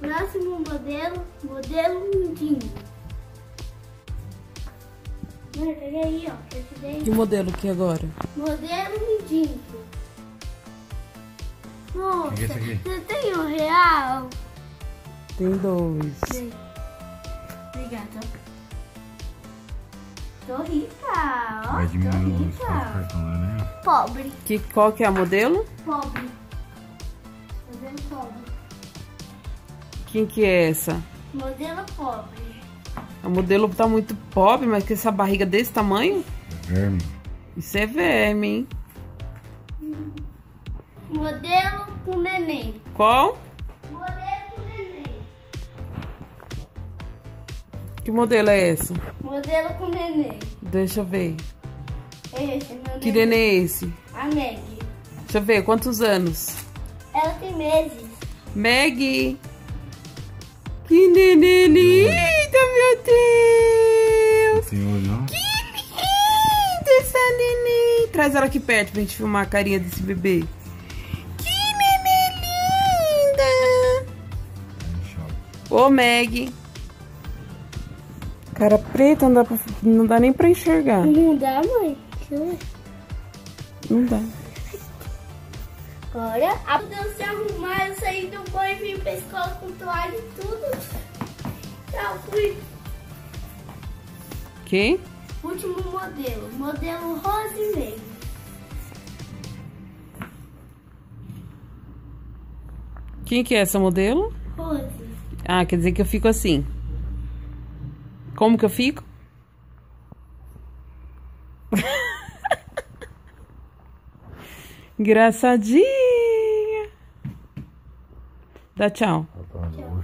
Próximo modelo lindinho. Mãe, pega aí, ó. Esse daí. Que modelo que é agora? Modelo lindinho. Nossa, Que é esse aqui? você tem R$1? Tem 2. Obrigada. Tô rica, ó. Vai Tô diminuir os rica. cartões, né? Pobre. Qual que é a modelo? Pobre. Modelo pobre. Quem que é essa? Modelo pobre. A modelo tá muito pobre, mas com essa barriga desse tamanho? Verme. Isso é verme, hein? Modelo com neném. Qual? Modelo com neném. Que modelo é essa? Modelo com neném. Deixa eu ver. Esse, meu Que neném é esse? A Meg. Deixa eu ver, quantos anos? Ela tem meses. Meg! Que neném linda, meu Deus! Tem olho, não? Que linda essa neném! Traz ela aqui perto pra gente filmar a carinha desse bebê. Que neném linda! Ô, Meg! Cara preta, não dá nem pra enxergar. Não dá, mãe? Deixa eu ver. Não dá. Agora, eu se arrumar, eu saí do banho e vim pra escola com toalha e tudo. Tchau, fui. Que? Último modelo. Modelo Rosemary. Quem que é essa modelo? Rose. Ah, quer dizer que eu fico assim. Como que eu fico? Engraçadinha. Dá tchau. Tchau.